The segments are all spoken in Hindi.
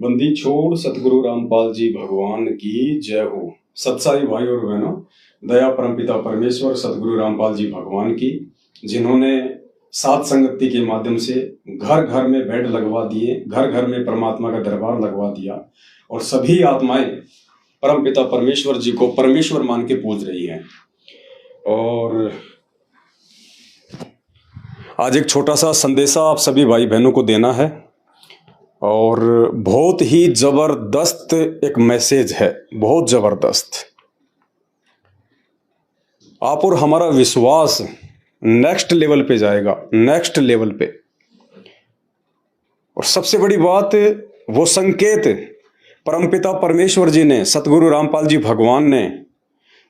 बंदी छोड़ सतगुरु रामपाल जी भगवान की जय हो। सत्साई भाई और बहनों, दया परमपिता परमेश्वर सतगुरु रामपाल जी भगवान की, जिन्होंने सात संगति के माध्यम से घर घर में बेड लगवा दिए, घर घर में परमात्मा का दरबार लगवा दिया और सभी आत्माएं परमपिता परमेश्वर जी को परमेश्वर मान के पूज रही हैं। और आज एक छोटा सा संदेशा आप सभी भाई बहनों को देना है और बहुत ही जबरदस्त एक मैसेज है, बहुत जबरदस्त। आप और हमारा विश्वास नेक्स्ट लेवल पे जाएगा, नेक्स्ट लेवल पे। और सबसे बड़ी बात, वो संकेत परमपिता परमेश्वर जी ने, सतगुरु रामपाल जी भगवान ने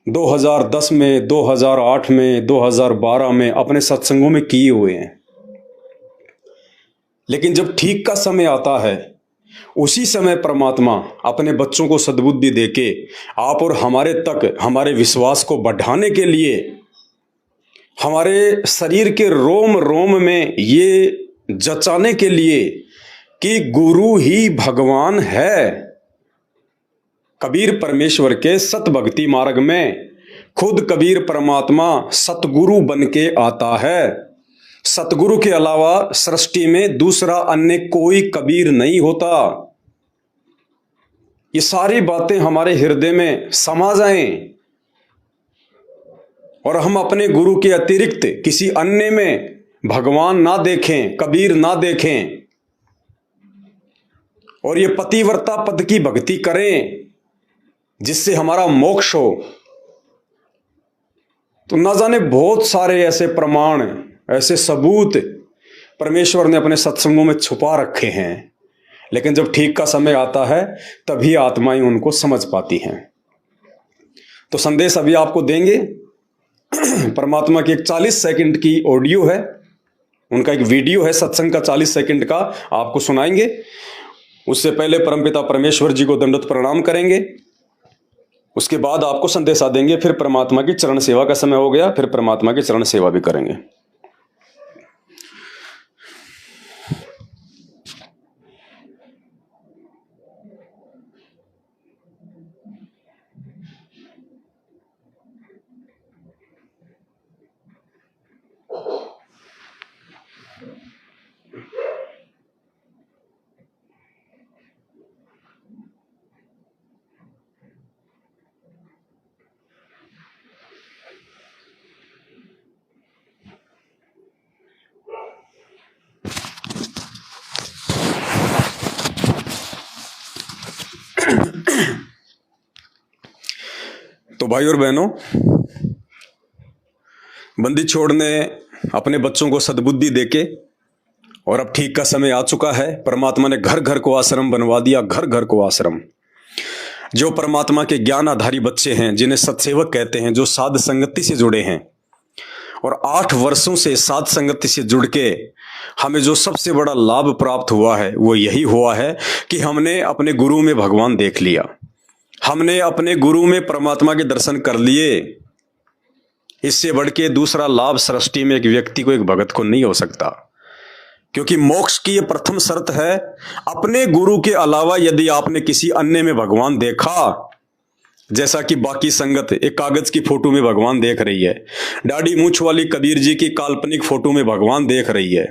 2010 में, 2008 में, 2012 में अपने सत्संगों में किए हुए हैं। लेकिन जब ठीक का समय आता है, उसी समय परमात्मा अपने बच्चों को सद्बुद्धि देके आप और हमारे तक हमारे विश्वास को बढ़ाने के लिए, हमारे शरीर के रोम रोम में ये जचाने के लिए कि गुरु ही भगवान है। कबीर परमेश्वर के सत भक्ति मार्ग में खुद कबीर परमात्मा सतगुरु बन के आता है। सतगुरु के अलावा सृष्टि में दूसरा अन्य कोई कबीर नहीं होता। ये सारी बातें हमारे हृदय में समा जाएं और हम अपने गुरु के अतिरिक्त किसी अन्य में भगवान ना देखें, कबीर ना देखें और ये पतिव्रता पद की भक्ति करें जिससे हमारा मोक्ष हो। तो ना जाने बहुत सारे ऐसे प्रमाण, ऐसे सबूत परमेश्वर ने अपने सत्संगों में छुपा रखे हैं, लेकिन जब ठीक का समय आता है तभी आत्माएं उनको समझ पाती हैं। तो संदेश अभी आपको देंगे। परमात्मा की एक 40 सेकंड की ऑडियो है, उनका एक वीडियो है सत्संग का 40 सेकंड का, आपको सुनाएंगे। उससे पहले परमपिता परमेश्वर जी को दंडवत प्रणाम करेंगे, उसके बाद आपको संदेशा देंगे। फिर परमात्मा की चरण सेवा का समय हो गया, फिर परमात्मा की चरण सेवा भी करेंगे। तो भाई और बहनों, बंदी छोड़ ने अपने बच्चों को सद्बुद्धि देके और अब ठीक का समय आ चुका है। परमात्मा ने घर घर को आश्रम बनवा दिया, घर घर को आश्रम। जो परमात्मा के ज्ञान आधारी बच्चे हैं, जिन्हें सत्सेवक कहते हैं, जो साध संगति से जुड़े हैं और 8 वर्षों से साध संगति से जुड़ के हमें जो सबसे बड़ा लाभ प्राप्त हुआ है वो यही हुआ है कि हमने अपने गुरु में भगवान देख लिया, हमने अपने गुरु में परमात्मा के दर्शन कर लिए। इससे बढ़ के दूसरा लाभ सृष्टि में एक व्यक्ति को, एक भगत को नहीं हो सकता, क्योंकि मोक्ष की ये प्रथम शर्त है। अपने गुरु के अलावा यदि आपने किसी अन्य में भगवान देखा, जैसा कि बाकी संगत एक कागज की फोटो में भगवान देख रही है, दाढ़ी मूंछ वाली कबीर जी की काल्पनिक फोटो में भगवान देख रही है,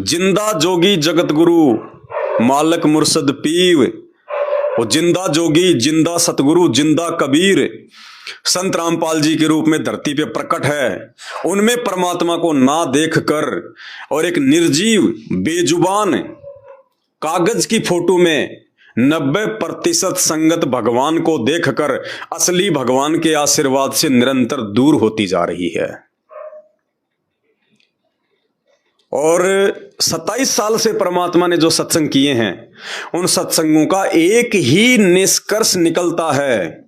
जिंदा जोगी जगत गुरु मालक मुर्शद पीव, वो जिंदा जोगी, जिंदा सतगुरु, जिंदा कबीर संत रामपाल जी के रूप में धरती पे प्रकट है। उनमें परमात्मा को ना देखकर और एक निर्जीव बेजुबान कागज की फोटो में 90% संगत भगवान को देखकर असली भगवान के आशीर्वाद से निरंतर दूर होती जा रही है। और 27 साल से परमात्मा ने जो सत्संग किए हैं, उन सत्संगों का एक ही निष्कर्ष निकलता है।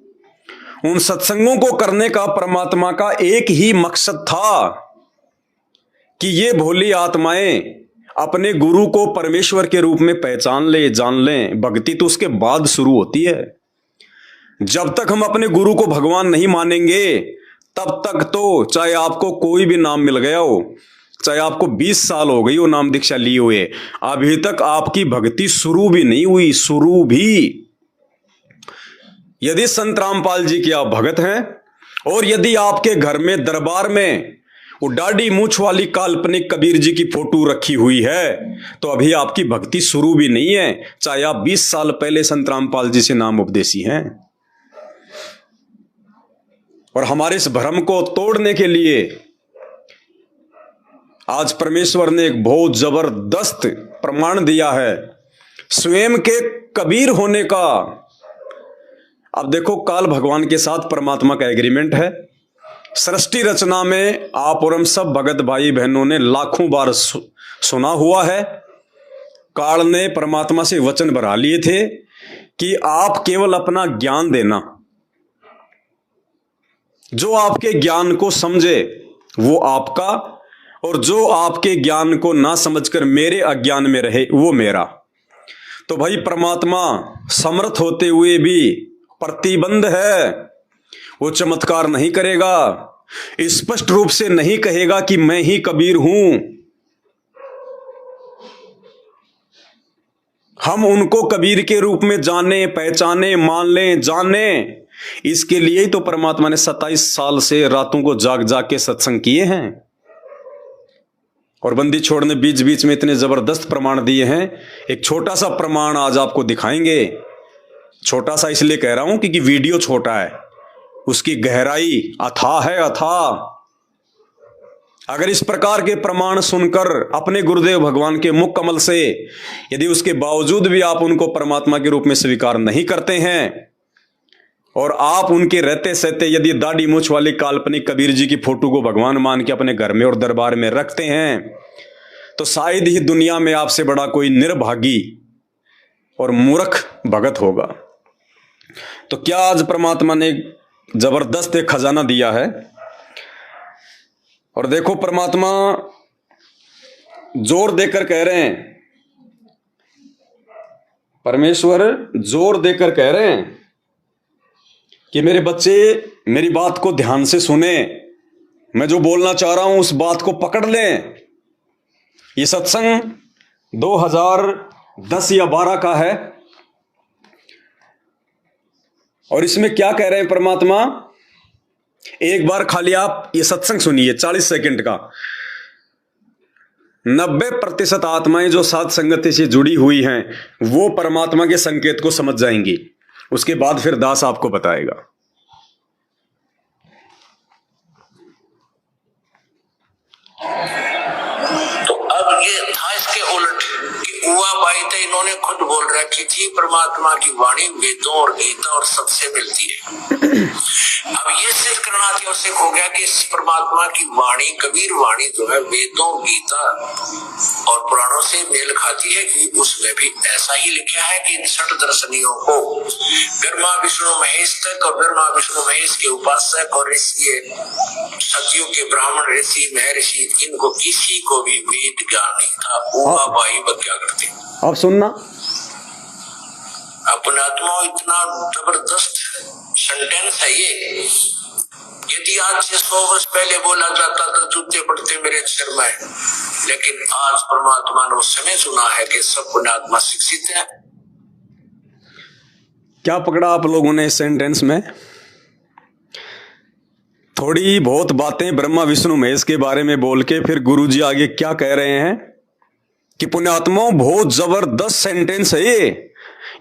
उन सत्संगों को करने का परमात्मा का एक ही मकसद था कि ये भोली आत्माएं अपने गुरु को परमेश्वर के रूप में पहचान ले, जान लें। भक्ति तो उसके बाद शुरू होती है। जब तक हम अपने गुरु को भगवान नहीं मानेंगे, तब तक तो चाहे आपको कोई भी नाम मिल गया हो, चाहे आपको 20 साल हो गई वो नाम दीक्षा लिए हुए, अभी तक आपकी भक्ति शुरू भी नहीं हुई, शुरू भी। यदि संत रामपाल जी के आप भगत हैं और यदि आपके घर में दरबार में वो दाढ़ी मूछ वाली काल्पनिक कबीर जी की फोटो रखी हुई है, तो अभी आपकी भक्ति शुरू भी नहीं है, चाहे आप 20 साल पहले संत रामपाल जी से नाम उपदेशी हैं। और हमारे इस भ्रम को तोड़ने के लिए आज परमेश्वर ने एक बहुत जबरदस्त प्रमाण दिया है स्वयं के कबीर होने का। अब देखो, काल भगवान के साथ परमात्मा का एग्रीमेंट है। सृष्टि रचना में आप और हम सब भगत भाई बहनों ने लाखों बार सुना हुआ है, काल ने परमात्मा से वचन भरा लिए थे कि आप केवल अपना ज्ञान देना, जो आपके ज्ञान को समझे वो आपका, और जो आपके ज्ञान को ना समझकर मेरे अज्ञान में रहे वो मेरा। तो भाई परमात्मा समर्थ होते हुए भी प्रतिबंध है, वो चमत्कार नहीं करेगा, स्पष्ट रूप से नहीं कहेगा कि मैं ही कबीर हूं। हम उनको कबीर के रूप में जाने, पहचाने, मान लें, जाने, इसके लिए ही तो परमात्मा ने 27 साल से रातों को जाग जाग के सत्संग किए हैं। और बंदी छोड़ ने बीच बीच में इतने जबरदस्त प्रमाण दिए हैं। एक छोटा सा प्रमाण आज आपको दिखाएंगे। छोटा सा इसलिए कह रहा हूं क्योंकि वीडियो छोटा है, उसकी गहराई अथाह है, अथाह। अगर इस प्रकार के प्रमाण सुनकर अपने गुरुदेव भगवान के मुख कमल से यदि उसके बावजूद भी आप उनको परमात्मा के रूप में स्वीकार नहीं करते हैं और आप उनके रहते सहते यदि दाढ़ी मूछ वाली काल्पनिक कबीर जी की फोटो को भगवान मान के अपने घर में और दरबार में रखते हैं, तो शायद ही दुनिया में आपसे बड़ा कोई निर्भागी और मूर्ख भगत होगा। तो क्या आज परमात्मा ने जबरदस्त एक खजाना दिया है। और देखो, परमात्मा जोर देकर कह रहे हैं, परमेश्वर जोर देकर कह रहे हैं कि मेरे बच्चे मेरी बात को ध्यान से सुने, मैं जो बोलना चाह रहा हूं उस बात को पकड़ लें। ये सत्संग 2010 या 12 का है और इसमें क्या कह रहे हैं परमात्मा, एक बार खाली आप ये सत्संग सुनिए 40 सेकंड का। 90% आत्माएं जो साथ संगति से जुड़ी हुई हैं वो परमात्मा के संकेत को समझ जाएंगी, उसके बाद फिर दास आपको बताएगा। तो अब ये था इसके उलट कि हुआ बाई तो इन्होंने खुद बोल रखी थी परमात्मा की वाणी वेदों और गीता और सबसे मिलती है। अब ये सिद्ध करना आवश्यक हो गया कि इस परमात्मा की वाणी, कबीर वाणी जो है वेदों, गीता और पुराणों से मेल खाती है कि उसमें भी ऐसा ही लिखा है कि छठ दर्शनियों को ब्रह्मा विष्णु महेश तक और ब्रह्मा विष्णु महेश के उपासक और ऋषि सतियों के ब्राह्मण ऋषि महर्षि इनको किसी को भी वेद ज्ञान नहीं था। हुआ भाई क्या करते। अब सुनना, अपने आत्मा इतना जबरदस्त सेंटेंस है ये, यदि आज से 100 वर्ष पहले बोला जाता तो जूते पड़ते मेरे सिर में, लेकिन आज परमात्मा ने उस समय सुना है कि सब पुण्यात्मा शिक्षित है। क्या पकड़ा आप लोगों ने इस सेंटेंस में? थोड़ी बहुत बातें ब्रह्मा विष्णु महेश के बारे में बोल के फिर गुरुजी आगे क्या कह रहे हैं कि पुण्यात्माओं बहुत जबरदस्त सेंटेंस है ये।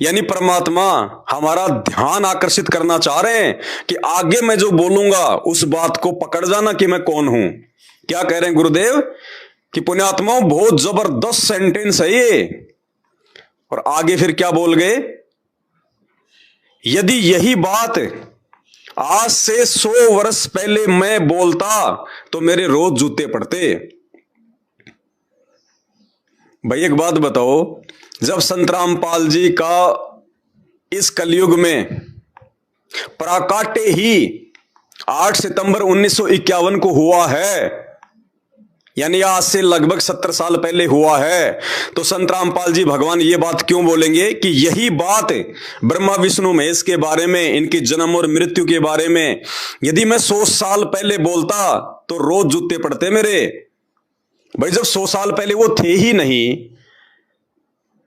यानी परमात्मा हमारा ध्यान आकर्षित करना चाह रहे हैं कि आगे मैं जो बोलूंगा उस बात को पकड़ जाना कि मैं कौन हूं। क्या कह रहे हैं गुरुदेव कि पुण्यात्माओं बहुत जबरदस्त सेंटेंस है ये। और आगे फिर क्या बोल गए, यदि यही बात आज से 100 वर्ष पहले मैं बोलता तो मेरे रोज जूते पड़ते। भाई एक बात बताओ, जब संत रामपाल जी का इस कलयुग में प्राकाट्य ही 8 सितंबर 1951 को हुआ है, यानी आज से लगभग 70 साल पहले हुआ है, तो संत रामपाल जी भगवान ये बात क्यों बोलेंगे कि यही बात ब्रह्मा विष्णु महेश के बारे में, इनकी जन्म और मृत्यु के बारे में यदि मैं 100 साल पहले बोलता तो रोज जूते पड़ते मेरे। भाई जब 100 साल पहले वो थे ही नहीं,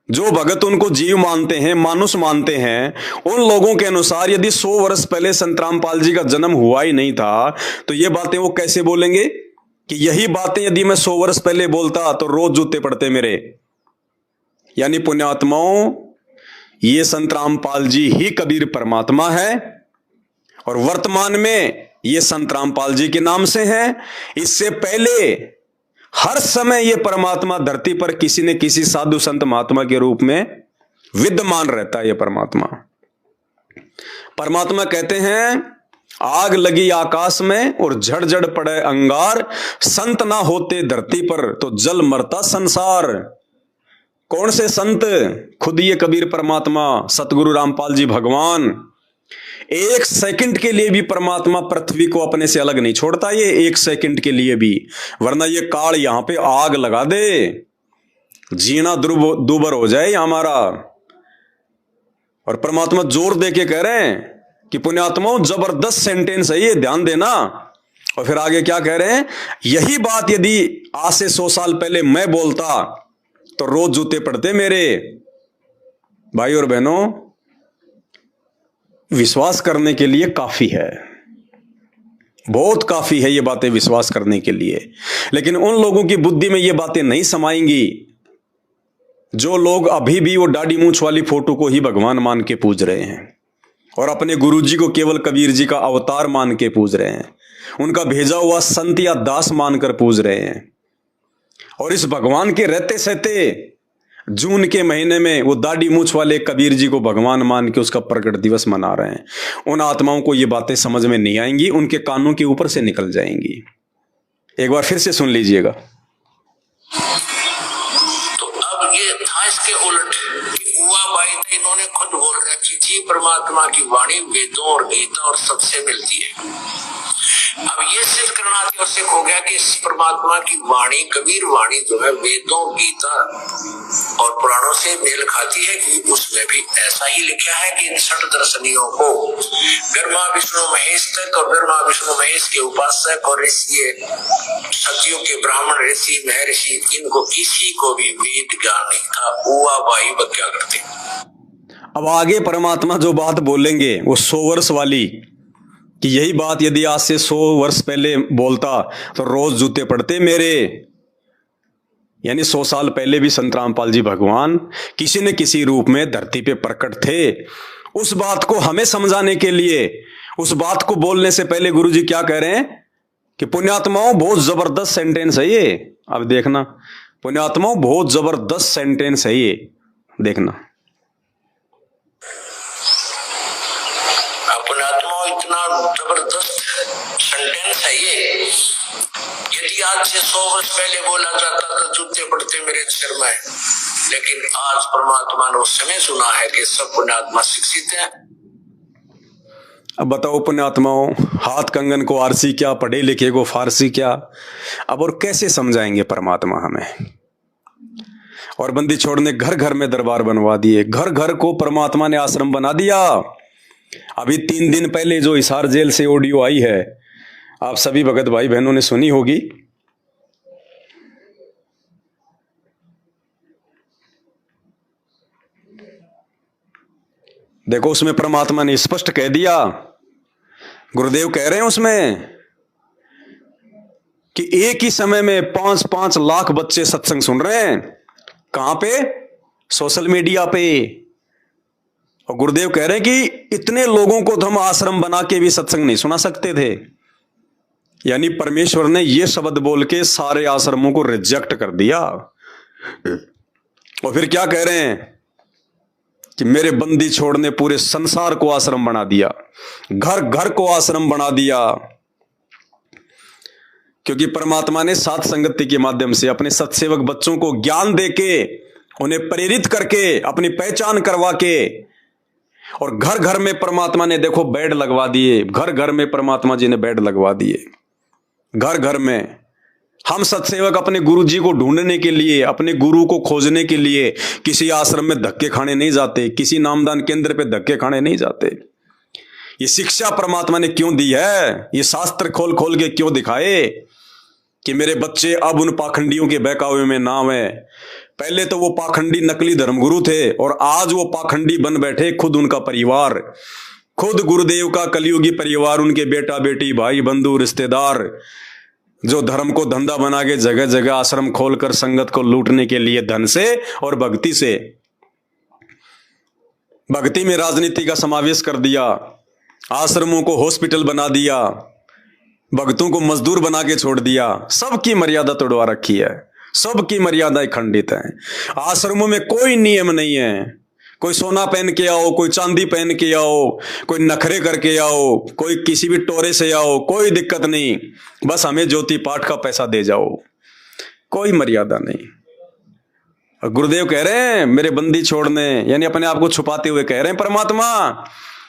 जो भगत उनको जीव मानते हैं, मानुष मानते हैं, उन लोगों के अनुसार यदि 100 वर्ष पहले संत रामपाल जी का जन्म हुआ ही नहीं था तो ये बातें वो कैसे बोलेंगे कि यही बातें यदि मैं 100 वर्ष पहले बोलता तो रोज जूते पड़ते मेरे। यानी पुण्यात्माओं, ये संत रामपाल जी ही कबीर परमात्मा है और वर्तमान में ये संत रामपाल जी के नाम से हैं। इससे पहले हर समय ये परमात्मा धरती पर किसी न किसी साधु संत महात्मा के रूप में विद्यमान रहता है। ये परमात्मा कहते हैं, आग लगी आकाश में और झड़ पड़े अंगार, संत ना होते धरती पर तो जल मरता संसार। कौन से संत? खुद ये कबीर परमात्मा सतगुरु रामपाल जी भगवान। 1 सेकंड के लिए भी परमात्मा पृथ्वी को अपने से अलग नहीं छोड़ता, ये 1 सेकंड के लिए भी, वरना ये काल यहां पे आग लगा दे, जीना दूबर हो जाए हमारा। और परमात्मा जोर दे के कह रहे हैं कि पुण्यात्माओं जबरदस्त सेंटेंस है ये, ध्यान देना। और फिर आगे क्या कह रहे हैं, यही बात यदि आज से 100 साल पहले मैं बोलता तो रोज जूते पड़ते मेरे। भाई और बहनों, विश्वास करने के लिए काफी है, बहुत काफी है ये बातें विश्वास करने के लिए। लेकिन उन लोगों की बुद्धि में ये बातें नहीं समाएंगी जो लोग अभी भी वो दाढ़ी मूंछ वाली फोटो को ही भगवान मान के पूज रहे हैं और अपने गुरुजी को केवल कबीर जी का अवतार मान के पूज रहे हैं, उनका भेजा हुआ संत या दास मानकर पूज रहे हैं। और इस भगवान के रहते सहते जून के महीने में वो दाढ़ी मूंछ वाले कबीर जी को भगवान मान के उसका प्रकट दिवस मना रहे हैं। उन आत्माओं को ये बातें समझ में नहीं आएंगी, उनके कानों के ऊपर से निकल जाएंगी। एक बार फिर से सुन लीजिएगा। तो अब ये था इसके उलट, हुआ बाई ने इन्होंने खुद बोल रखी थी परमात्मा की वाणी वेदों और गीता और सबसे मिलती है। अब ये सिद्ध करना आवश्यक हो गया कि इस परमात्मा की वाणी, कबीर वाणी जो है वेदों, गीता और पुराणों से मेल खाती है, कि उसमें भी ऐसा ही लिखा है कि इन 6 दर्शनियों को ब्रह्मा विष्णु महेश तक और ब्रह्मा विष्णु महेश के उपासक और ऋषि, सतियों के ब्राह्मण ऋषि महर्षि, इनको किसी को भी वेद ज्ञान नहीं था। हुआ बाई वह क्या करते। अब आगे परमात्मा जो बात बोलेंगे वो 100 वर्ष वाली, कि यही बात यदि आज से 100 वर्ष पहले बोलता तो रोज जूते पड़ते मेरे। यानी 100 साल पहले भी संत रामपाल जी भगवान किसी न किसी रूप में धरती पे प्रकट थे। उस बात को हमें समझाने के लिए, उस बात को बोलने से पहले गुरुजी क्या कह रहे हैं कि पुण्यात्माओं बहुत जबरदस्त सेंटेंस है ये। अब देखना पुण्यात्माओं, बहुत जबरदस्त सेंटेंस है ये, देखना। जबरदस्त सेंटेंस है ये। यदि आज से 100 वर्ष पहले बोला जाता तो जूते पड़ते मेरे सिर में, लेकिन आज परमात्मा ने उस समय सुना है कि सब पुण्यात्मा शिक्षित हैं। अब बताओ पुण्यात्माओं, हाथ कंगन को आरसी क्या, पढ़े लिखे को फारसी क्या। अब और कैसे समझाएंगे परमात्मा हमें। और बंदी छोड़ने घर घर में दरबार बनवा दिए, घर घर को परमात्मा ने आश्रम बना दिया। अभी 3 दिन पहले जो हिसार जेल से ऑडियो आई है, आप सभी भगत भाई बहनों ने सुनी होगी। देखो उसमें परमात्मा ने स्पष्ट कह दिया, गुरुदेव कह रहे हैं उसमें कि एक ही समय में 5-5 लाख बच्चे सत्संग सुन रहे हैं। कहां पे? सोशल मीडिया पे। और गुरुदेव कह रहे हैं कि इतने लोगों को तो हम आश्रम बना के भी सत्संग नहीं सुना सकते थे। यानी परमेश्वर ने यह शब्द बोल के सारे आश्रमों को रिजेक्ट कर दिया। और फिर क्या कह रहे हैं कि मेरे बंदी छोड़ ने पूरे संसार को आश्रम बना दिया, घर घर को आश्रम बना दिया। क्योंकि परमात्मा ने साथ संगति के माध्यम से अपने सत्सेवक बच्चों को ज्ञान देके, उन्हें प्रेरित करके, अपनी पहचान करवा के, और घर घर में परमात्मा ने देखो बेड लगवा दिए। घर घर में परमात्मा जी ने बेड लगवा दिए। घर घर में हम सत्सेवक अपने गुरु जी को ढूंढने के लिए, अपने गुरु को खोजने के लिए किसी आश्रम में धक्के खाने नहीं जाते, किसी नामदान केंद्र पे धक्के खाने नहीं जाते। ये शिक्षा परमात्मा ने क्यों दी है? ये शास्त्र खोल खोल के क्यों दिखाए कि मेरे बच्चे अब उन पाखंडियों के बहकावे में ना आए। पहले तो वो पाखंडी नकली धर्मगुरु थे और आज वो पाखंडी बन बैठे खुद उनका परिवार, खुद गुरुदेव का कलयुगी परिवार, उनके बेटा बेटी भाई बंधु रिश्तेदार, जो धर्म को धंधा बना के जगह जगह आश्रम खोलकर संगत को लूटने के लिए धन से और भक्ति से, भक्ति में राजनीति का समावेश कर दिया, आश्रमों को हॉस्पिटल बना दिया, भक्तों को मजदूर बना के छोड़ दिया। सबकी मर्यादा तोड़वा रखी है, सबकी मर्यादाएं खंडित हैं। आश्रमों में कोई नियम नहीं है, कोई सोना पहन के आओ, कोई चांदी पहन के आओ, कोई नखरे करके आओ, कोई किसी भी टोरे से आओ, कोई दिक्कत नहीं, बस हमें ज्योति पाठ का पैसा दे जाओ, कोई मर्यादा नहीं। और गुरुदेव कह रहे हैं मेरे बंदी छोड़ने, यानी अपने आप को छुपाते हुए कह रहे हैं परमात्मा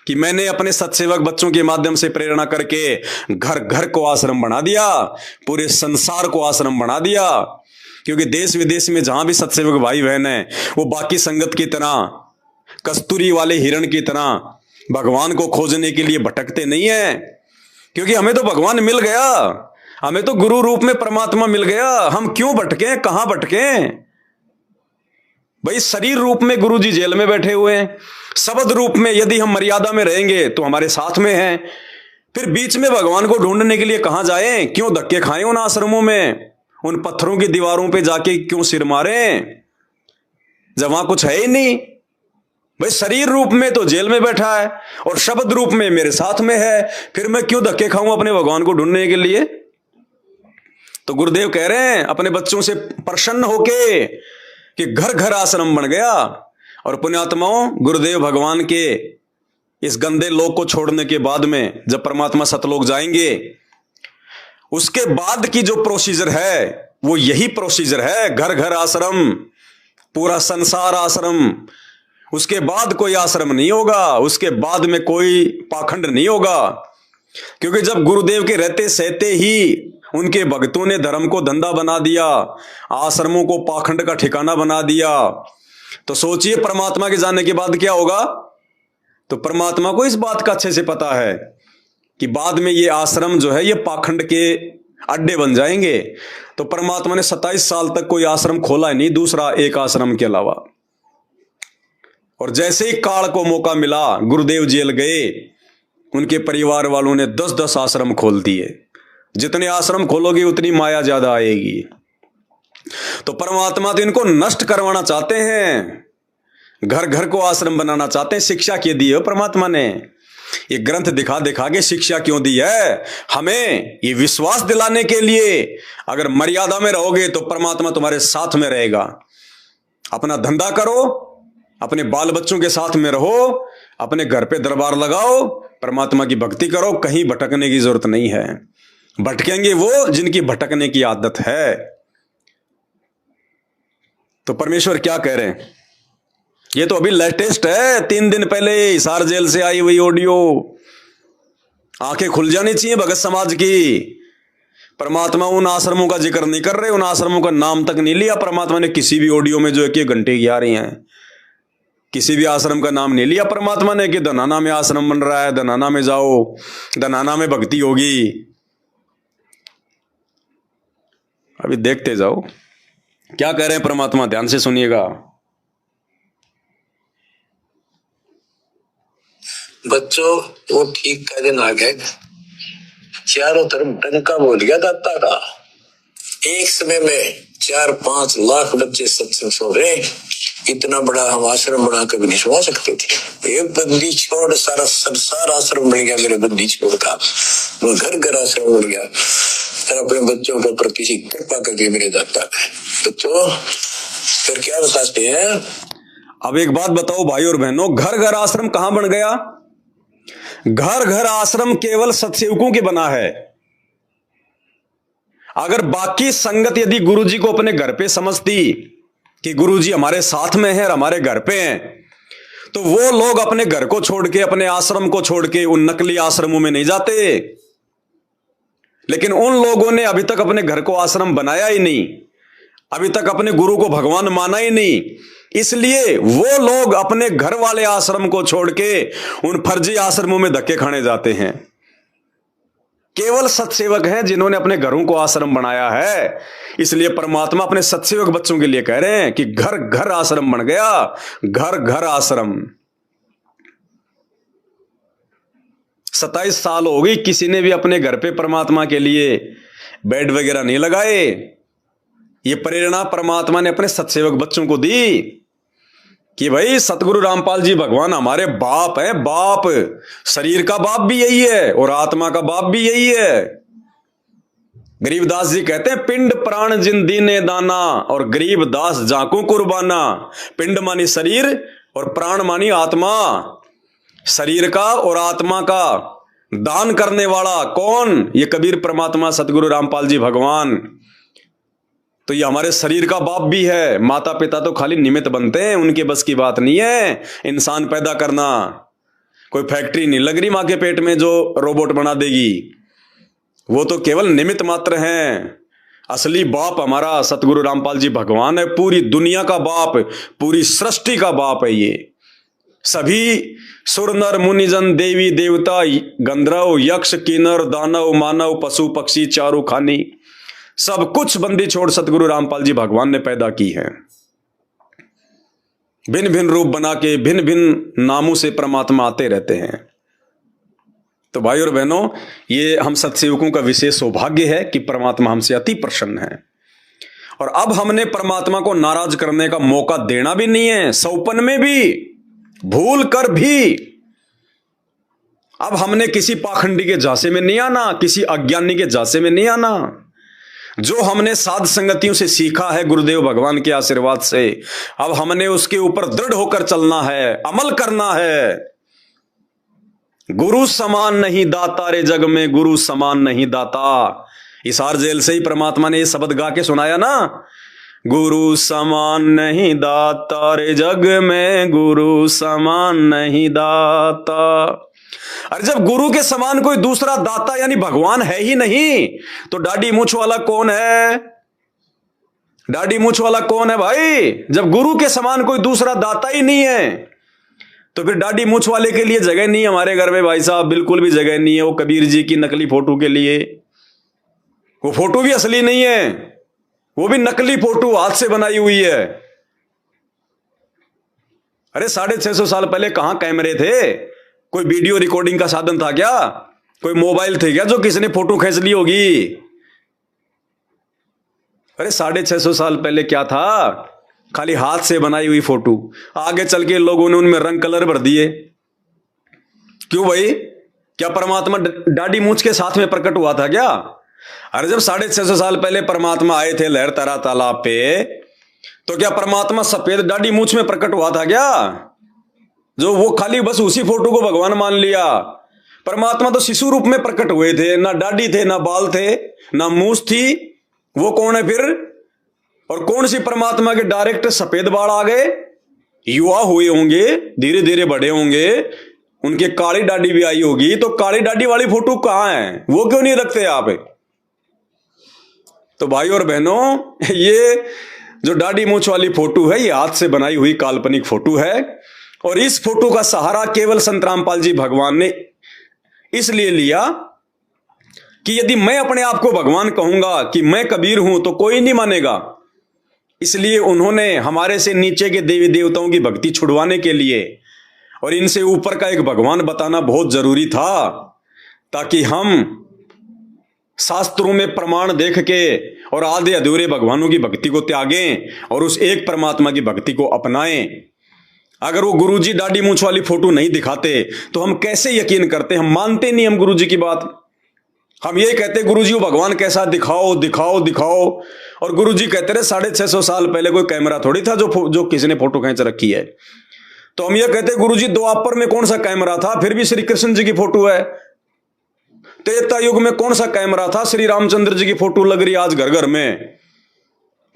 कि मैंने अपने सत्सेवक बच्चों के माध्यम से प्रेरणा करके घर घर को आश्रम बना दिया, पूरे संसार को आश्रम बना दिया। क्योंकि देश विदेश में जहां भी सत्सेवक भाई बहन है वो बाकी संगत की तरह, कस्तूरी वाले हिरण की तरह भगवान को खोजने के लिए भटकते नहीं है। क्योंकि हमें तो भगवान मिल गया, हमें तो गुरु रूप में परमात्मा मिल गया, हम क्यों भटके, कहां भटके भाई। शरीर रूप में गुरु जी जेल में बैठे हुए हैं, शब्द रूप में यदि हम मर्यादा में रहेंगे तो हमारे साथ में हैं, फिर बीच में भगवान को ढूंढने के लिए कहां जाएं, क्यों धक्के खाएं उन आश्रमों में, उन पत्थरों की दीवारों पे जाके क्यों सिर मारें जब वहां कुछ है ही नहीं। भाई शरीर रूप में तो जेल में बैठा है और शब्द रूप में मेरे साथ में है, फिर मैं क्यों धक्के खाऊं अपने भगवान को ढूंढने के लिए। तो गुरुदेव कह रहे हैं अपने बच्चों से प्रसन्न होके कि घर घर आश्रम बन गया। और पुण्यात्माओं, गुरुदेव भगवान के इस गंदे लोक को छोड़ने के बाद में जब परमात्मा सतलोक जाएंगे, उसके बाद की जो प्रोसीजर है वो यही प्रोसीजर है, घर घर आश्रम, पूरा संसार आश्रम। उसके बाद कोई आश्रम नहीं होगा, उसके बाद में कोई पाखंड नहीं होगा। क्योंकि जब गुरुदेव के रहते सहते ही उनके भक्तों ने धर्म को धंधा बना दिया, आश्रमों को पाखंड का ठिकाना बना दिया, तो सोचिए परमात्मा के जाने के बाद क्या होगा। तो परमात्मा को इस बात का अच्छे से पता है कि बाद में ये आश्रम जो है ये पाखंड के अड्डे बन जाएंगे। तो परमात्मा ने 27 साल तक कोई आश्रम खोला ही नहीं, दूसरा एक आश्रम के अलावा। और जैसे ही काल को मौका मिला, गुरुदेव जेल गए, उनके परिवार वालों ने 10-10 आश्रम खोल दिए। जितने आश्रम खोलोगे उतनी माया ज्यादा आएगी। तो परमात्मा तो इनको नष्ट करवाना चाहते हैं, घर घर को आश्रम बनाना चाहते हैं। शिक्षा क्यों दी है परमात्मा ने? ये ग्रंथ दिखा दिखा के शिक्षा क्यों दी है? हमें ये विश्वास दिलाने के लिए, अगर मर्यादा में रहोगे तो परमात्मा तुम्हारे साथ में रहेगा। अपना धंधा करो, अपने बाल बच्चों के साथ में रहो, अपने घर पे दरबार लगाओ, परमात्मा की भक्ति करो, कहीं भटकने की जरूरत नहीं है। भटकेंगे वो जिनकी भटकने की आदत है। तो परमेश्वर क्या कह रहे हैं? ये तो अभी लेटेस्ट है, 3 दिन पहले हिसार जेल से आई हुई ऑडियो। आंखें खुल जानी चाहिए भगत समाज की। परमात्मा उन आश्रमों का जिक्र नहीं कर रहे, उन आश्रमों का नाम तक नहीं लिया परमात्मा ने किसी भी ऑडियो में जो 1-1 घंटे की आ रही हैं। किसी भी आश्रम का नाम नहीं लिया परमात्मा ने कि धनाना में आश्रम बन रहा है, धनाना में जाओ, धनाना में भक्ति होगी। अभी देखते जाओ क्या कह रहे हैं परमात्मा, ध्यान से सुनिएगा। बच्चों, वो ठीक का दिन आ गए, चारों तरफ डंका बोल गया दाता का। एक समय में 4-5 लाख बच्चे सत्संग सो रहे। इतना बड़ा हम आश्रम बना कभी नहीं सुना सकते थे। एक बंदी छोड़ सारा संसार आश्रम बन गया मेरे बंदी छोड़ का, वो घर घर आश्रम बन गया। फिर अपने बच्चों के प्रति कृपा करके मेरे दाता है। तो फिर क्या बताते हैं? अब एक बात बताओ भाई और बहनों, घर घर आश्रम कहां बन गया? घर घर आश्रम केवल सत्सेवकों के बना है। अगर बाकी संगत यदि गुरुजी को अपने घर पे समझती कि गुरुजी हमारे साथ में है और हमारे घर पे हैं, तो वो लोग अपने घर को छोड़ के, अपने आश्रम को छोड़ के उन नकली आश्रमों में नहीं जाते। लेकिन उन लोगों ने अभी तक अपने घर को आश्रम बनाया ही नहीं, अभी तक अपने गुरु को भगवान माना ही नहीं। इसलिए वो लोग अपने घर वाले आश्रम को छोड़ के उन फर्जी आश्रमों में धक्के खाने जाते हैं। केवल सत्सेवक हैं जिन्होंने अपने घरों को आश्रम बनाया है। इसलिए परमात्मा अपने सत्सेवक बच्चों के लिए कह रहे हैं कि घर घर आश्रम बन गया, घर घर आश्रम। 27 साल हो गई, किसी ने भी अपने घर पे परमात्मा के लिए बेड वगैरह नहीं लगाए। ये प्रेरणा परमात्मा ने अपने सत्सेवक बच्चों को दी कि भाई सतगुरु रामपाल जी भगवान हमारे बाप हैं, बाप। शरीर का बाप भी यही है और आत्मा का बाप भी यही है। गरीबदास जी कहते हैं, पिंड प्राण जिन दीने दाना और गरीबदास जाको कुर्बाना। पिंड मानी शरीर और प्राण मानी आत्मा। शरीर का और आत्मा का दान करने वाला कौन? ये कबीर परमात्मा सतगुरु रामपाल जी भगवान। तो ये हमारे शरीर का बाप भी है। माता पिता तो खाली निमित्त बनते हैं, उनके बस की बात नहीं है इंसान पैदा करना। कोई फैक्ट्री नहीं लग रही मां के पेट में जो रोबोट बना देगी, वो तो केवल निमित्त मात्र हैं। असली बाप हमारा सतगुरु रामपाल जी भगवान है, पूरी दुनिया का बाप, पूरी सृष्टि का बाप है। ये सभी सुर नर मुनिजन देवी देवता गंधर्व यक्ष किन्नर दानव मानव पशु पक्षी चारों खानी सब कुछ बंदी छोड़ सतगुरु रामपाल जी भगवान ने पैदा की है। भिन्न भिन्न रूप बना के भिन्न भिन्न नामों से परमात्मा आते रहते हैं। तो भाई और बहनों, ये हम सत्सेवकों का विशेष सौभाग्य है कि परमात्मा हमसे अति प्रसन्न है। और अब हमने परमात्मा को नाराज करने का मौका देना भी नहीं है। सौपन में भी भूल कर भी अब हमने किसी पाखंडी के झांसे में नहीं आना, किसी अज्ञानी के झांसे में नहीं आना। जो हमने साध संगतियों से सीखा है गुरुदेव भगवान के आशीर्वाद से, अब हमने उसके ऊपर दृढ़ होकर चलना है, अमल करना है। गुरु समान नहीं दाता रे जग में, गुरु समान नहीं दाता। इस हार जेल से ही परमात्मा ने ये शब्द गा के सुनाया ना, गुरु समान नहीं दाता रे जग में, गुरु समान नहीं दाता। अरे जब गुरु के समान कोई दूसरा दाता यानी भगवान है ही नहीं, तो दाढ़ी मूछ वाला कौन है? दाढ़ी मूछ वाला कौन है भाई? जब गुरु के समान कोई दूसरा दाता ही नहीं है, तो फिर दाढ़ी मूछ वाले के लिए जगह नहीं है हमारे घर में भाई साहब, बिल्कुल भी जगह नहीं है। वो कबीर जी की नकली फोटो के लिए, वो फोटो भी असली नहीं है, वो भी नकली फोटो हाथ से बनाई हुई है। अरे 650 साल पहले कहां कैमरे थे? कोई वीडियो रिकॉर्डिंग का साधन था क्या? कोई मोबाइल थे क्या जो किसी ने फोटो खींच ली होगी? अरे 650 साल पहले क्या था? खाली हाथ से बनाई हुई फोटो। आगे चल के लोगों ने उनमें रंग कलर भर दिए। क्यों भाई? क्या परमात्मा दाढ़ी मूछ के साथ में प्रकट हुआ था क्या? अरे जब 650 साल पहले परमात्मा आए थे लहर तरा तालाब पे, तो क्या परमात्मा सफेद दाढ़ी मूछ में प्रकट हुआ था क्या? जो वो खाली बस उसी फोटो को भगवान मान लिया। परमात्मा तो शिशु रूप में प्रकट हुए थे, ना दाढ़ी थे, ना बाल थे, ना मूछ थी। वो कौन है फिर? और कौन सी परमात्मा के डायरेक्ट सफेद बाल आ गए? युवा हुए होंगे, धीरे धीरे बड़े होंगे, उनके काली दाढ़ी भी आई होगी। तो काली दाढ़ी वाली फोटो कहां है? वो क्यों नहीं रखते आप? तो भाई और बहनों, ये जो दाढ़ी मूछ वाली फोटो है, ये हाथ से बनाई हुई काल्पनिक फोटो है। और इस फोटो का सहारा केवल संत रामपाल जी भगवान ने इसलिए लिया कि यदि मैं अपने आप को भगवान कहूंगा कि मैं कबीर हूं तो कोई नहीं मानेगा। इसलिए उन्होंने हमारे से नीचे के देवी देवताओं की भक्ति छुड़वाने के लिए और इनसे ऊपर का एक भगवान बताना बहुत जरूरी था, ताकि हम शास्त्रों में प्रमाण देख के और आधे अधूरे भगवानों की भक्ति को त्यागें और उस एक परमात्मा की भक्ति को अपनाएं। अगर वो गुरुजी दाढ़ी मूछ वाली फोटो नहीं दिखाते तो हम कैसे यकीन करते? हम मानते नहीं हम गुरुजी की बात। हम यही कहते गुरुजी वो भगवान कैसा, दिखाओ दिखाओ दिखाओ। और गुरुजी कहते रहे 650 साल पहले कोई कैमरा थोड़ी था जो किसी ने फोटो खींच रखी है। तो हम ये कहते गुरुजी द्वापर में कौन सा कैमरा था? फिर भी श्री कृष्ण जी की फोटो है। त्रेता युग में कौन सा कैमरा था? श्री रामचंद्र जी की फोटो लग रही आज घर घर में।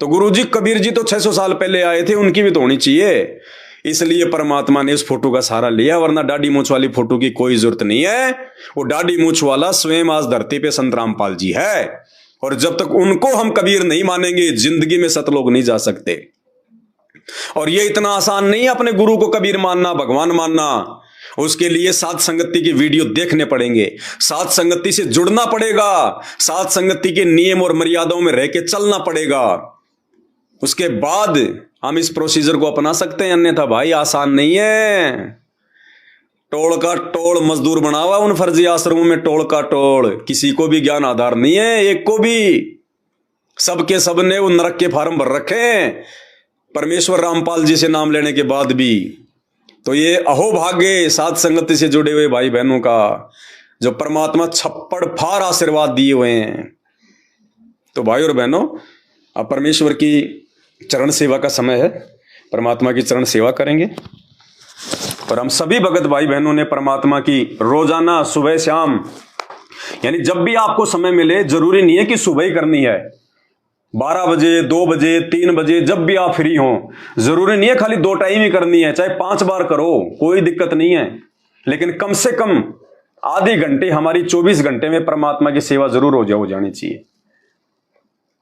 तो गुरुजी कबीर जी तो 600 साल पहले आए थे, उनकी भी तो होनी चाहिए। इसलिए परमात्मा ने इस फोटो का सहारा लिया, वरना दाढ़ी मूछ वाली फोटो की कोई जरूरत नहीं है। वो दाढ़ी मूछ वाला स्वयं आज धरती पे संत रामपाल जी है। और जब तक उनको हम कबीर नहीं मानेंगे, जिंदगी में सतलोक नहीं जा सकते। और ये इतना आसान नहीं है अपने गुरु को कबीर मानना, भगवान मानना। उसके लिए साथ संगति की वीडियो देखने पड़ेंगे, साथ संगति से जुड़ना पड़ेगा, साथ संगति के नियम और मर्यादाओं में रह के चलना पड़ेगा। उसके बाद हम इस प्रोसीजर को अपना सकते हैं, अन्यथा भाई आसान नहीं है। टोल का टोल मजदूर बना हुआ उन फर्जी आश्रमों में, टोल का टोल, किसी को भी ज्ञान आधार नहीं है, एक को भी। सबके सब ने वो नरक के फार्म भर रखे हैं परमेश्वर रामपाल जी से नाम लेने के बाद भी। तो ये अहोभाग्य साथ संगति से जुड़े हुए भाई बहनों का, जो परमात्मा छप्पड़ फाड़ आशीर्वाद दिए हुए हैं। तो भाई और बहनों, अब परमेश्वर की चरण सेवा का समय है, परमात्मा की चरण सेवा करेंगे। और हम सभी भगत भाई बहनों ने परमात्मा की रोजाना सुबह शाम, यानी जब भी आपको समय मिले, जरूरी नहीं है कि सुबह ही करनी है, 12 बजे, 2 बजे, 3 बजे, जब भी आप फ्री हो, जरूरी नहीं है खाली 2 टाइम ही करनी है, चाहे 5 बार करो, कोई दिक्कत नहीं है। लेकिन कम से कम आधे घंटे हमारी 24 घंटे में परमात्मा की सेवा जरूर हो जानी चाहिए।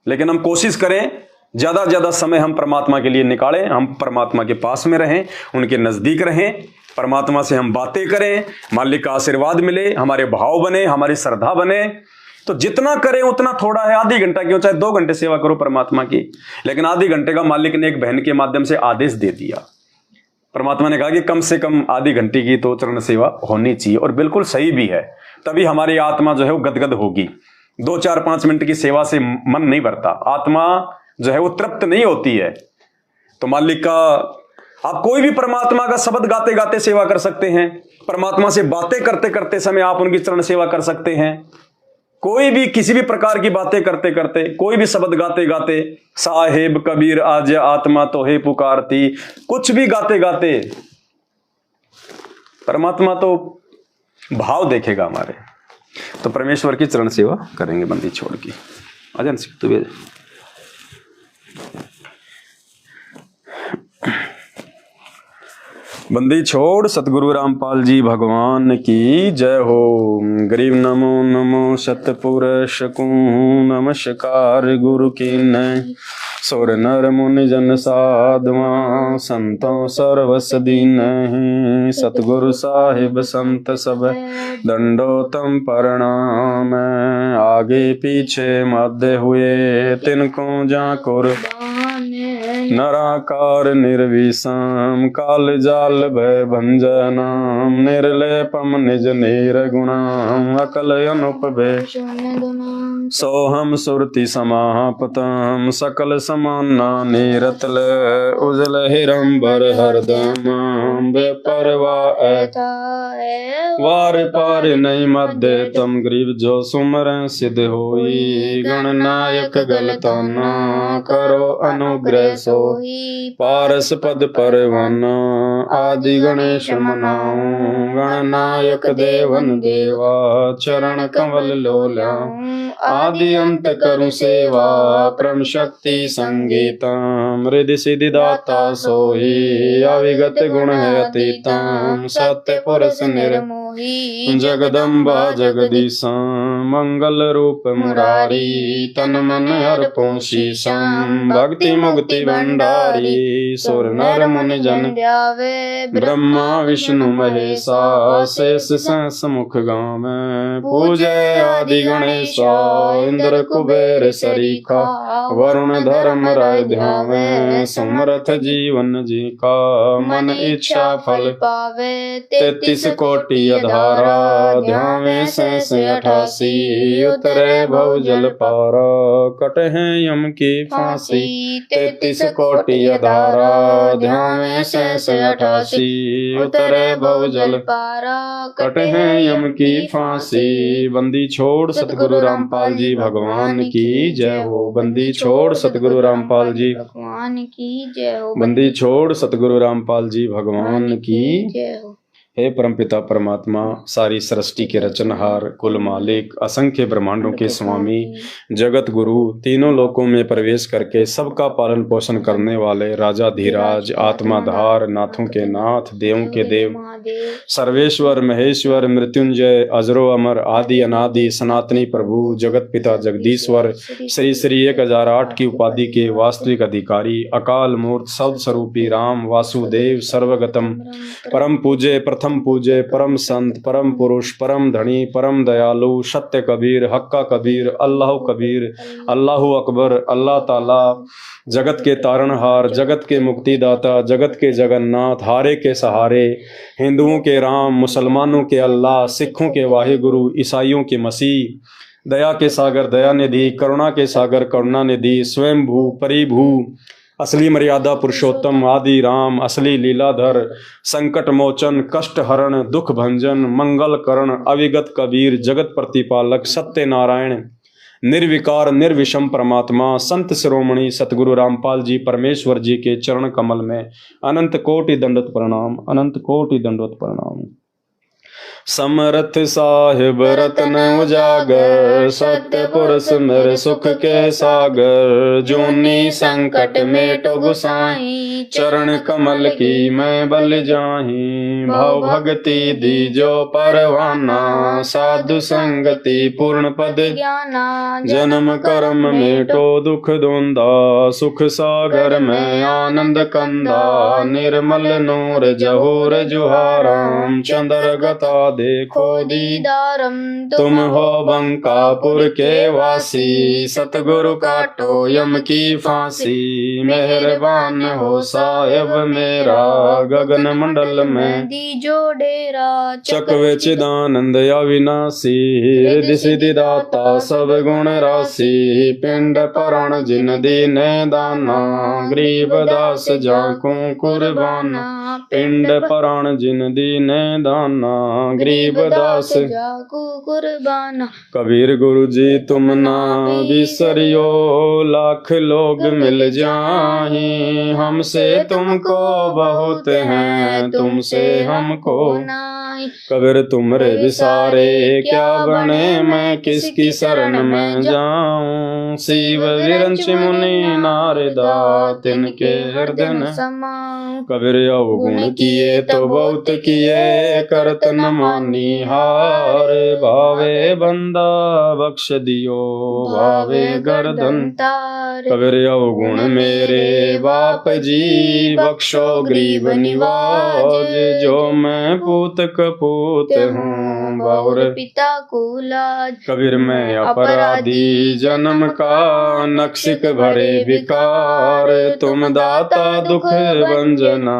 लेकिन हम कोशिश करें ज्यादा समय हम परमात्मा के लिए निकालें, हम परमात्मा के पास में रहें, उनके नजदीक रहें, परमात्मा से हम बातें करें, मालिक का आशीर्वाद मिले, हमारे भाव बने, हमारी श्रद्धा बने। तो जितना करें उतना थोड़ा है, आधी घंटा क्यों, चाहे 2 घंटे सेवा करो परमात्मा की, लेकिन आधे घंटे का मालिक ने एक बहन के माध्यम से आदेश दे दिया। परमात्मा ने कहा कि कम से कम आधी घंटे की तो चरण सेवा होनी चाहिए, और बिल्कुल सही भी है। तभी हमारी आत्मा जो है वो गदगद होगी। 2, 4, 5 मिनट की सेवा से मन नहीं भरता, आत्मा जो है वो तृप्त नहीं होती है। तो मालिक का, आप कोई भी परमात्मा का शब्द गाते गाते सेवा कर सकते हैं, परमात्मा से बातें करते करते समय आप उनकी चरण सेवा कर सकते हैं। कोई भी किसी भी प्रकार की बातें करते करते, कोई भी शब्द गाते गाते, साहेब कबीर आज आत्मा तो है पुकारती, कुछ भी गाते गाते, परमात्मा तो भाव देखेगा हमारे। तो परमेश्वर की चरण सेवा करेंगे बंदी छोड़ के। अजन सिख तू बंदी छोड़ सतगुरु रामपाल जी भगवान की जय हो। गरीब नमो नमो सतपुरुष को नमस्कार गुरु की न सुर नर मुनि जन साधवा संतों सर्वस दीन। सतगुरु साहिब संत सब दंडोतम प्रणाम। आगे पीछे मध्य हुए तिनको जाकुर नराकार निर्विषम काल जाल भय भंजनाम। निर्लेपम निज निर्गुणाम अकल अनुपभय सोहम सुरति समापतम। सकल समाना निरतल उजल हिरंबर हरदम। बेपरवा वार पार नहीं मध्य तम। गरीब जो सुमर सिद्ध होई गणनायक गलताना। करो अनुग्रह सोही पारस पद परवाना। आदि गणेश मनाऊं गणनायक देवन देवा। चरण कमल लोलाऊं आदि अंत करूं सेवा। परम शक्ति संगीतम रिद्धि सिद्धि दाता सोही। अविगत गुण है अतीतम सत्य पुरुष निर्मोही। जगदम्बा जगदीशा मंगल रूप मुरारी। तन मन अर्पण शीशम भक्ति मुक्ति भंडारी। सुर नर मुनि जन ब्रह्मा विष्णु महेशा। शेष सहस मुख गावे पूजय आदि गणेशा। इंद्र कुबेर सरीखा वरुण धर्म राय ध्यावे। समर्थ जीवन जी का मन इच्छा फल पावे। 33 कोटि अधारा ध्यावे शेष 88। उतरे भव जल पारा कट है यम की फांसी। 33 कोटि अधारा ध्यावे शेष 88। उतरे भव जल पारा कट है यम की फांसी। बंदी छोड़ सतगुरु रामपाल जी भगवान की जय हो। बंदी छोड़ सतगुरु रामपाल जी भगवान की जय हो। बंदी छोड़ सतगुरु रामपाल जी भगवान की जय हो। हे परमपिता परमात्मा, सारी सृष्टि के रचनहार, कुल मालिक, असंख्य ब्रह्मांडों के स्वामी, जगत गुरु, तीनों लोकों में प्रवेश करके सबका पालन पोषण करने वाले राजा धीराज, आत्माधार, नाथों के नाथ, देवों के देव, सर्वेश्वर महेश्वर, मृत्युंजय, अजरो अमर, आदि अनादि, सनातनी प्रभु, जगत पिता जगदीश्वर, श्री श्री 1008 की उपाधि के वास्तविक अधिकारी, अकाल मूर्त, शब्द स्वरूपी राम वासुदेव सर्वगतम, परम पूज्य प्रथम प्रथम पूजे परम संत परम पुरुष परम धनी परम दयालु सत्य कबीर हक्का कबीर अल्लाह कबीर अल्लाह अकबर अल्लाह ताला जगत के तारणहार जगत के मुक्तिदाता जगत के जगन्नाथ हारे के सहारे हिंदुओं के राम मुसलमानों के अल्लाह सिखों के वाहिगुरु ईसाइयों के मसीह दया के सागर दया निधि करुणा के सागर करुणा निधि स्वयं भू परिभू असली मर्यादा पुरुषोत्तम आदि राम असली लीलाधर संकट मोचन कष्ट हरण दुख भंजन मंगल करण अविगत कबीर जगत प्रतिपालक सत्य नारायण निर्विकार निर्विषम परमात्मा संत शिरोमणि सतगुरु रामपाल जी परमेश्वर जी के चरण कमल में अनंत कोटि दंडवत प्रणाम अनंत कोटि दंडवत प्रणाम। समर्थ साहिब रत्न उजागर सत्य पुरुष मेरे सुख के सागर जूनी संकट मेटो गुसाई चरण कमल की मैं बल जाही भाव भक्ति दीजो परवाना साधु संगति पूर्ण पद ज्ञाना जन्म कर्म मेटो दुख दोंदा सुख सागर में आनंद कंदा निर्मल नूर जहोर जुहाराम चंद्र गता देखो दीदारम तुम हो बंकापुर के वासी सतगुरु काटो यम की फांसी मेहरबान हो साहिब मेरा गगन मंडल में दीजो डेरा चकवे चिदानंद अविनाशी रिद्धि सिद्धि दाता सब गुण राशि पिंड परण जिन दीने दाना गरीब दास जाकू कुर्बाना पिंड परण जिन दीने दाना गरीब दास जाकू कुर्बाना। कबीर गुरु जी तुम ना बिसरियो लाख लोग मिल जाही हमसे तुमको बहुत हैं तुमसे हमको नहीं कबीर तुमरे विसारे क्या बने मैं किसकी शरण में जाऊं शिव विरंच मुनि नारदा तिनके हृदय में समाऊं कबीर अवगुण किए तो बहुत किए करत न मानी हार भावे बंदा बख्श दियो भावे गर्दन तार कबीर अवगुण मेरे बाप जी बख्शो गरीब निवाज जो मैं पूत कपूत हूँ बाउर पिता को लाज कबीर मैं अपराधी जन्म का नक्सिक भरे विकार तुम दाता दुख भंजना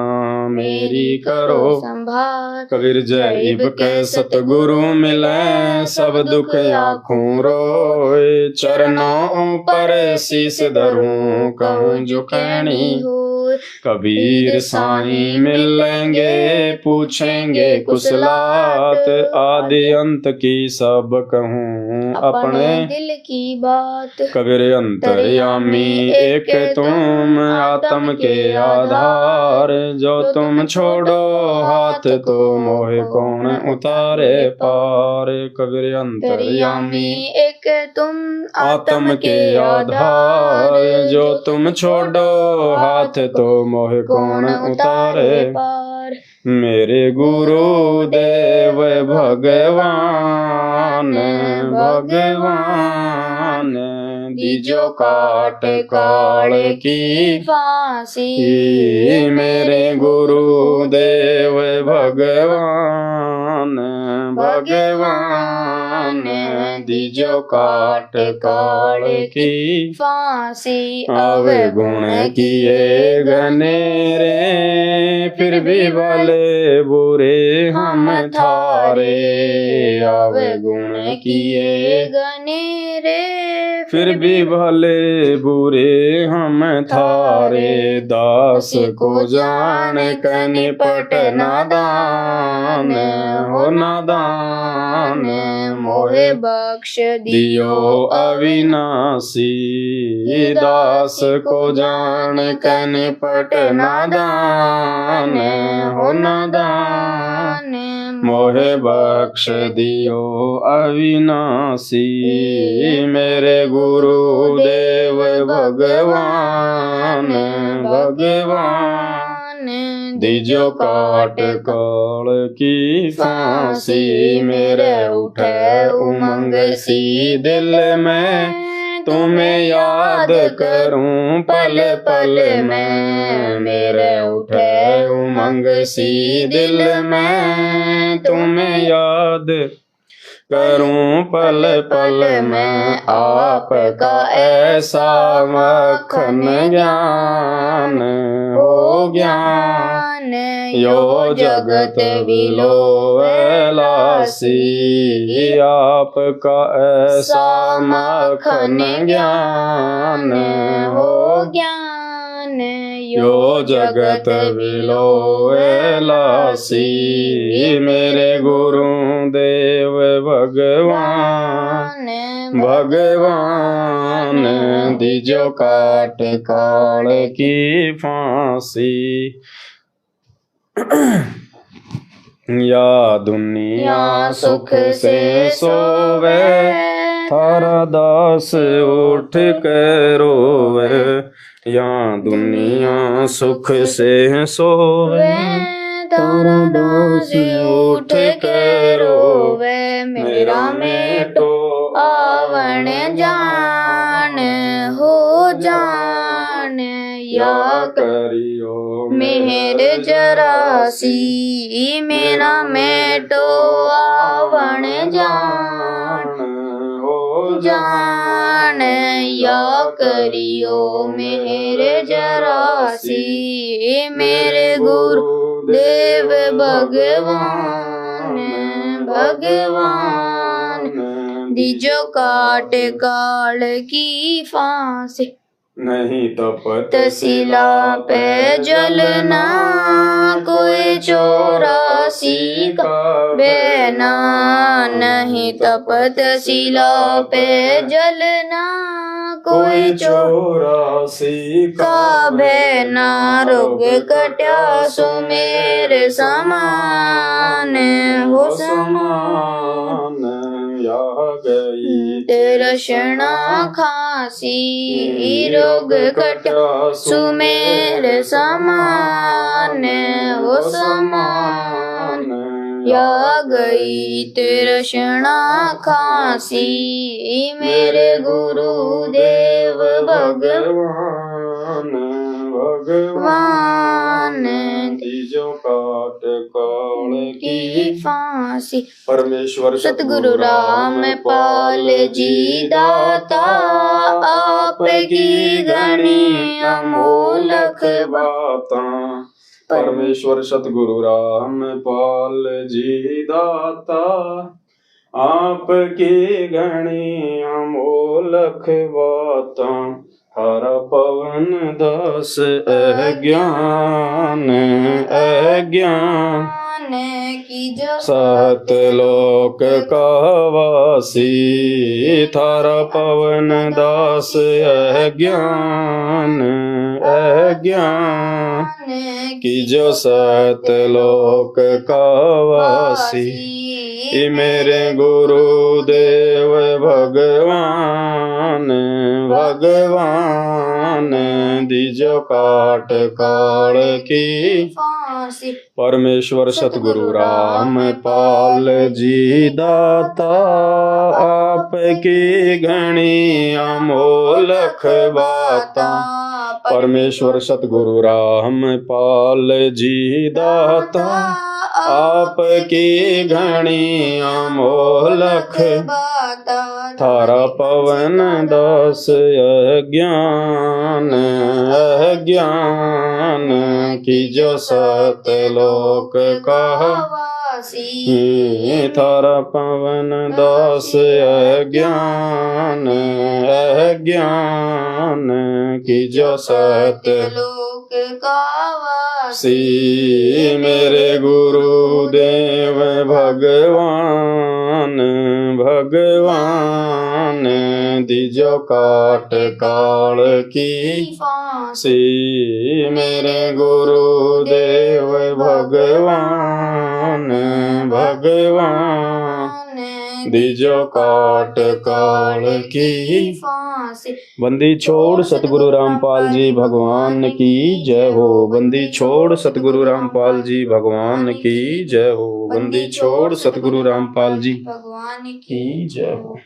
मेरी करो संभार कबीर जैब के सतगुरु मिले सब दुख आँखों रोए चरणों पर शीस धरूं कहूँ जो कहनी हो कबीर साईं मिलेंगे पूछेंगे कुशलात आदि अंत की सब कहूँ अपने दिल की बात कबीर अंतर्यामी एक तुम आत्म के आधार जो तुम छोड़ो हाथ तो मोहे कौन उतारे पार कबीर अंतर्यामी एक तुम आत्म के आधार जो तुम छोड़ो हाथ तो मोहे कौन उतारे पार मेरे गुरु देव भगवान भगवान दीजो काट काल की फांसी मेरे गुरु देव भगवान भगवान दीजो काट काल की फांसी अवगुण किए घनेरे फिर भी भले बुरे हम थारे अवगुण किए घनेरे फिर भी भले बुरे हम थारे दास को जान कर निपट नादान हो नादान मोहे बख्श दियो अविनाशी दास को जान कर निपट नादान हो नादान मोहे बख्श दियो अविनाशी मेरे गुरु देव भगवान भगवान दीजो काट काल की फांसी मेरे उठे उमंग सी दिल में तुम्हें याद करूं पल पल में, मेरे उठे उमंग सी दिल में। तुम्हें याद करूं पल पल में, आपका ऐसा मक्खन ज्ञान हो ज्ञान। यो जगत बिलोवे लासी, आपका ऐसा मक्खन ज्ञान हो ज्ञान। यो जगत बिलोवे लासी, मेरे गुरुदेव भगवान भगवान। दीजो काट काल की फांसी, या दुनिया सुख से सोवे, थारा दास उठ के रोवे। या दुनिया सुख से सोवे, थारा दास उठ के रोवे। मेरा मेटो आवण जान हो जान, या करियो मेहर जरासी। मेरा मेटो आवण जान हो जान, या करियो मेहर जरासी। मेरे गुरुदेव भगवान भगवान, दीजो काट काल की फांसी। नहीं तपत शिला पे जलना, कोई 84 का बेना। नहीं तपत शिला पे जलना, कोई 84 का बेना। रोग कट्या सो मेरे समान हो समान, या गई तेरा शना खांसी। रोग कट्या सो मेरे समान हो समान, या गई तेरा शना खांसी। मेरे गुरुदेव भगवान भगवान, तीजो काट काल की फांसी। परमेश्वर सतगुरु रामपाल जी दाता, आपकी घनी अमोलक बातां। परमेश्वर सतगुरु रामपाल जी दाता, आपकी घनी अमोलक बातां। हर पवन दास अज्ञान अज्ञान, की जो सात लोक का वासी। थारा पवन दास अज्ञान अज्ञान, की जो सात लोक का वासी। मेरे गुरुदेव भगवान भगवान, दीजो काट काल की फांसी। परमेश्वर सतगुरु रामपाल जी दाता, आपकी घनी अमोलक बातां। परमेश्वर सतगुरु रामपाल जी दाता, आपकी घनी अमोलक बातां। थारा पवन दास अज्ञान अज्ञान, की जो सत लोक का वासी। थारा पवन दास अज्ञान अज्ञान, की जो सत लोक का वासी। मेरे गुरुदेव भगवान भगवान, दीजो काट काल की फांसी। मेरे गुरुदेव भगवान भगवान, दीजो काट काल की फांसी। बंदी छोड़ सतगुरु रामपाल जी भगवान की जय हो। बंदी छोड़ सतगुरु रामपाल जी भगवान की जय हो। बंदी छोड़ सतगुरु रामपाल जी भगवान की जय हो।